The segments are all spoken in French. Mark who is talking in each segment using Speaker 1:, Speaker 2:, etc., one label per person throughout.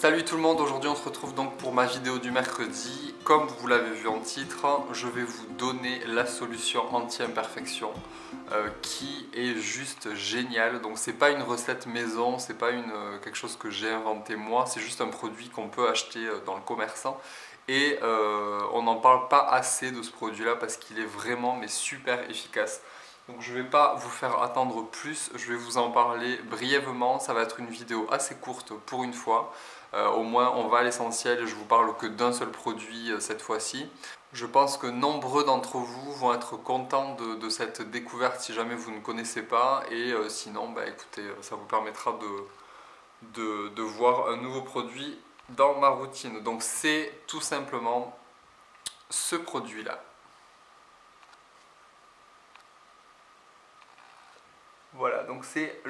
Speaker 1: Salut tout le monde, aujourd'hui on se retrouve donc pour ma vidéo du mercredi. Comme vous l'avez vu en titre, je vais vous donner la solution anti-imperfection qui est juste géniale. Donc c'est pas une recette maison, c'est pas quelque chose que j'ai inventé moi, c'est juste un produit qu'on peut acheter dans le commerçant. Et on n'en parle pas assez de ce produit là parce qu'il est vraiment mais super efficace. Donc je ne vais pas vous faire attendre plus, je vais vous en parler brièvement, ça va être une vidéo assez courte pour une fois. Au moins on va à l'essentiel, je vous parle que d'un seul produit cette fois-ci. Je pense que nombreux d'entre vous vont être contents de cette découverte si jamais vous ne connaissez pas et sinon bah, écoutez, ça vous permettra de voir un nouveau produit dans ma routine. Donc c'est tout simplement ce produit-là. Voilà, donc c'est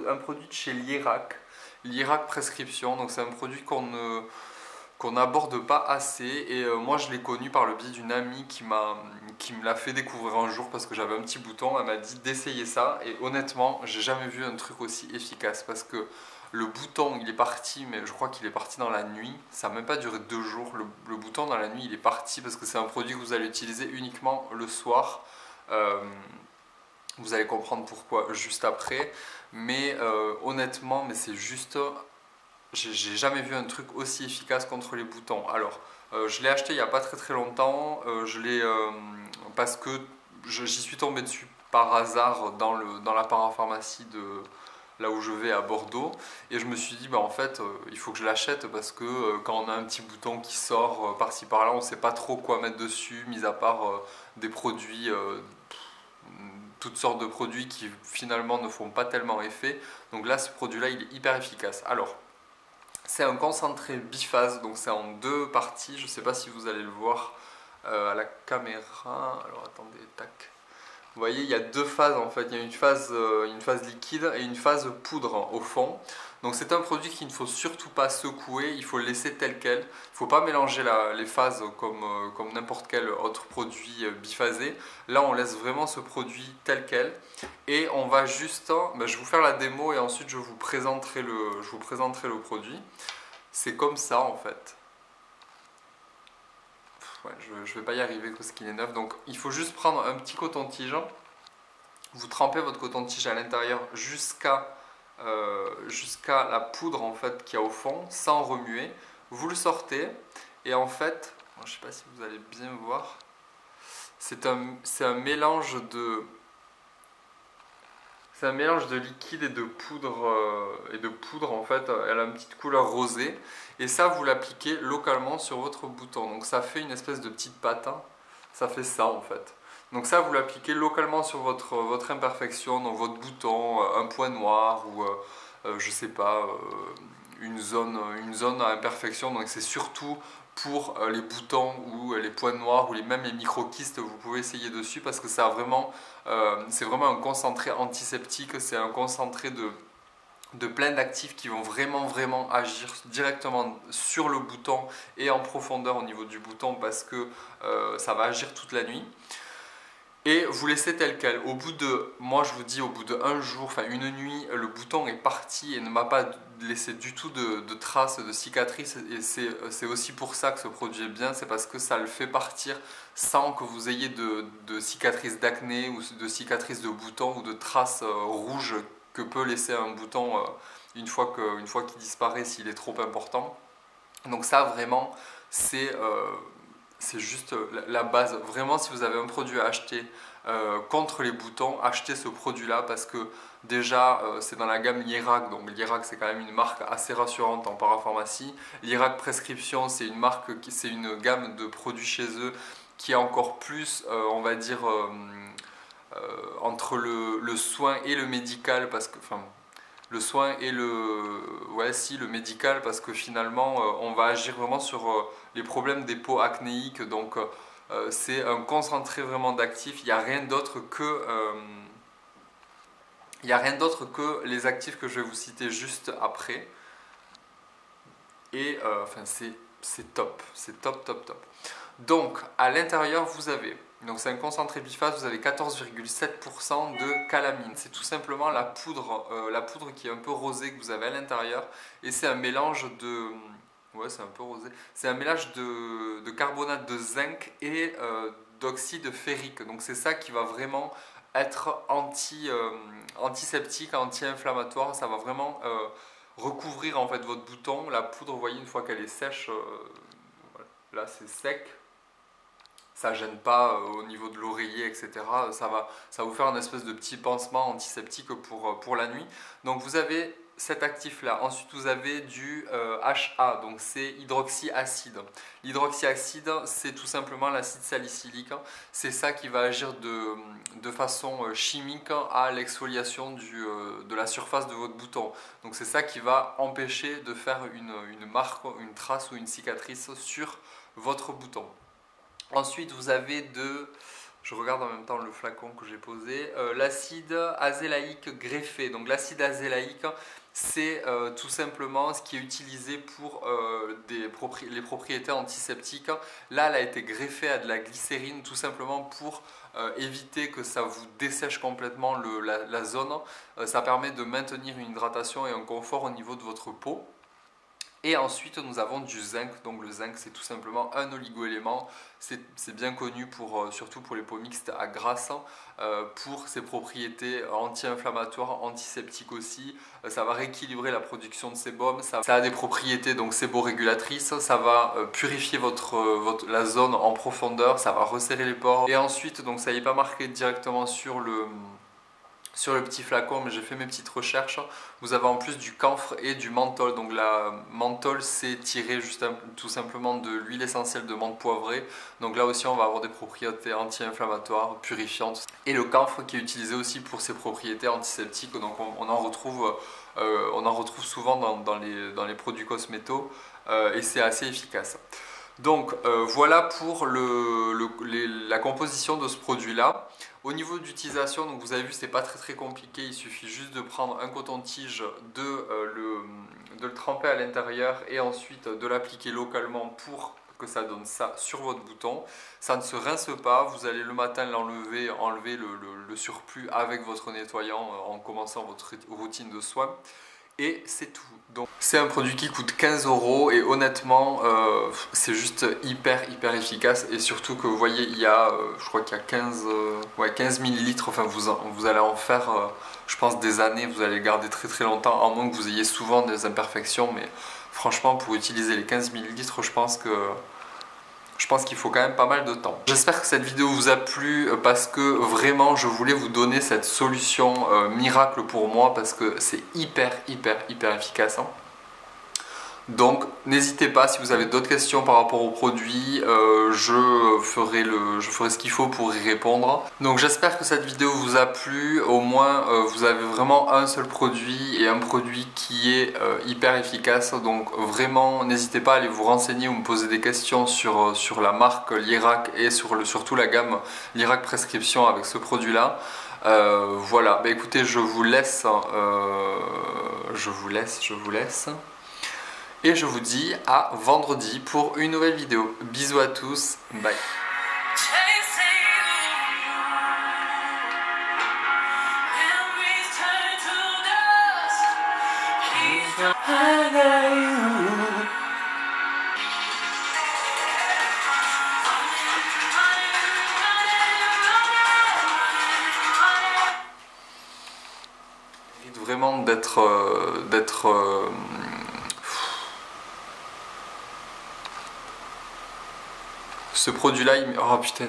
Speaker 1: un produit de chez Lierac, Lierac Prescription, donc c'est un produit qu'on n'aborde pas assez et moi je l'ai connu par le biais d'une amie qui me l'a fait découvrir un jour parce que j'avais un petit bouton, elle m'a dit d'essayer ça et honnêtement j'ai jamais vu un truc aussi efficace parce que le bouton il est parti, mais je crois qu'il est parti dans la nuit, ça n'a même pas duré 2 jours, le bouton dans la nuit il est parti parce que c'est un produit que vous allez utiliser uniquement le soir. Vous allez comprendre pourquoi juste après, mais honnêtement, mais c'est juste, j'ai jamais vu un truc aussi efficace contre les boutons. Alors, je l'ai acheté il n'y a pas très longtemps, parce que j'y suis tombé dessus par hasard dans la parapharmacie de là où je vais à Bordeaux, et je me suis dit, bah, en fait, il faut que je l'achète parce que quand on a un petit bouton qui sort par-ci par-là, on ne sait pas trop quoi mettre dessus, mis à part des produits toutes sortes de produits qui finalement ne font pas tellement effet. Donc là, ce produit-là, il est hyper efficace. Alors, c'est un concentré biphase, donc c'est en 2 parties. Je ne sais pas si vous allez le voir à la caméra. Alors attendez, tac. Vous voyez, il y a 2 phases en fait. Il y a une phase liquide et une phase poudre au fond. Donc c'est un produit qu'il ne faut surtout pas secouer, il faut le laisser tel quel. Il ne faut pas mélanger les phases comme n'importe quel autre produit biphasé. Là on laisse vraiment ce produit tel quel. Et on va juste, je vais vous faire la démo et ensuite je vous présenterai le produit. C'est comme ça en fait. Ouais, je ne vais pas y arriver parce qu'il est neuf. Donc il faut juste prendre un petit coton-tige. Vous trempez votre coton-tige à l'intérieur jusqu'à la poudre en fait qu'il y a au fond, sans remuer. Vous le sortez et en fait, je ne sais pas si vous allez bien voir, c'est un mélange de liquide et de poudre en fait. Elle a une petite couleur rosée et ça vous l'appliquez localement sur votre bouton. Donc ça fait une espèce de petite pâte. Hein. Ça fait ça en fait. Donc ça vous l'appliquez localement sur votre imperfection, donc votre bouton, un point noir ou je sais pas, une zone à imperfection. Donc c'est surtout pour les boutons ou les points noirs ou même les micro-kystes, vous pouvez essayer dessus parce que ça a vraiment, c'est vraiment un concentré antiseptique, c'est un concentré de plein d'actifs qui vont vraiment agir directement sur le bouton et en profondeur au niveau du bouton parce que ça va agir toute la nuit. Et vous laissez tel quel. Moi je vous dis, au bout de 1 jour, enfin une nuit, le bouton est parti et ne m'a pas laissé du tout de traces, de cicatrices. Et c'est aussi pour ça que ce produit est bien, c'est parce que ça le fait partir sans que vous ayez de cicatrices d'acné ou de cicatrices de boutons ou de traces rouges que peut laisser un bouton une fois qu'il disparaît s'il est trop important. Donc ça vraiment, c'est juste la base. Vraiment, si vous avez un produit à acheter contre les boutons, achetez ce produit-là parce que déjà, c'est dans la gamme Lierac. Donc Lierac, c'est quand même une marque assez rassurante en parapharmacie. Lierac Prescription, c'est une gamme de produits chez eux qui est encore plus, on va dire, entre le soin et le médical parce que, enfin, le soin et le médical parce que finalement on va agir vraiment sur les problèmes des peaux acnéiques, donc c'est un concentré vraiment d'actifs. Il n'y a rien d'autre que les actifs que je vais vous citer juste après et enfin c'est c'est top, c'est top, top, top. Donc à l'intérieur vous avez, donc c'est un concentré biphase, vous avez 14,7% de calamine. C'est tout simplement la poudre qui est un peu rosée que vous avez à l'intérieur. Et c'est un mélange de... Ouais, c'est un peu rosé. C'est un mélange de carbonate de zinc et d'oxyde ferrique. Donc c'est ça qui va vraiment être antiseptique, anti-inflammatoire. Ça va vraiment recouvrir en fait votre bouton. La poudre, vous voyez, une fois qu'elle est sèche, voilà. Là c'est sec. Ça gêne pas au niveau de l'oreiller, etc. Ça va vous faire une espèce de petit pansement antiseptique pour la nuit. Donc vous avez cet actif là. Ensuite vous avez du HA, donc c'est hydroxyacide. L'hydroxyacide c'est tout simplement l'acide salicylique. C'est ça qui va agir de façon chimique à l'exfoliation de la surface de votre bouton. Donc c'est ça qui va empêcher de faire une marque, une trace ou une cicatrice sur votre bouton. Ensuite, vous avez je regarde en même temps le flacon que j'ai posé, l'acide azélaïque greffé. Donc l'acide azélaïque, c'est tout simplement ce qui est utilisé pour les propriétés antiseptiques. Là, elle a été greffée à de la glycérine, tout simplement pour éviter que ça vous dessèche complètement la zone. Ça permet de maintenir une hydratation et un confort au niveau de votre peau. Et ensuite nous avons du zinc, donc le zinc c'est tout simplement un oligo-élément, c'est bien connu surtout pour les peaux mixtes à grasse, pour ses propriétés anti-inflammatoires, antiseptiques aussi. Ça va rééquilibrer la production de sébum, ça a des propriétés donc séborégulatrices, ça va purifier la zone en profondeur, ça va resserrer les pores. Et ensuite, donc ça n'est pas marqué directement sur le petit flacon, mais j'ai fait mes petites recherches. Vous avez en plus du camphre et du menthol. Donc la menthol, c'est tiré tout simplement de l'huile essentielle de menthe poivrée. Donc là aussi, on va avoir des propriétés anti-inflammatoires, purifiantes. Et le camphre qui est utilisé aussi pour ses propriétés antiseptiques. Donc on en retrouve souvent dans les produits cosmétos et c'est assez efficace. Donc voilà pour la composition de ce produit-là. Au niveau d'utilisation, donc vous avez vu, c'est pas très compliqué. Il suffit juste de prendre un coton-tige, de le tremper à l'intérieur et ensuite de l'appliquer localement pour que ça donne ça sur votre bouton. Ça ne se rince pas. Vous allez le matin enlever le surplus avec votre nettoyant en commençant votre routine de soins. Et c'est tout. Donc c'est un produit qui coûte 15 € et honnêtement c'est juste hyper efficace. Et surtout que vous voyez, il y a je crois qu'il y a 15 ml. Enfin vous allez en faire je pense des années. Vous allez le garder très longtemps, à moins que vous ayez souvent des imperfections. Mais franchement, pour utiliser les 15 ml, je pense qu'il faut quand même pas mal de temps. J'espère que cette vidéo vous a plu parce que vraiment je voulais vous donner cette solution miracle pour moi, parce que c'est hyper efficace. Donc n'hésitez pas, si vous avez d'autres questions par rapport au produit, je ferai ce qu'il faut pour y répondre. Donc j'espère que cette vidéo vous a plu. Au moins vous avez vraiment un seul produit et un produit qui est hyper efficace. Donc vraiment n'hésitez pas à aller vous renseigner ou me poser des questions sur la marque Lirac et surtout la gamme Lirac Prescription avec ce produit là. Voilà, bah écoutez, je vous laisse. Et je vous dis à vendredi pour une nouvelle vidéo. Bisous à tous, bye. Vraiment d'être ce produit là, oh putain.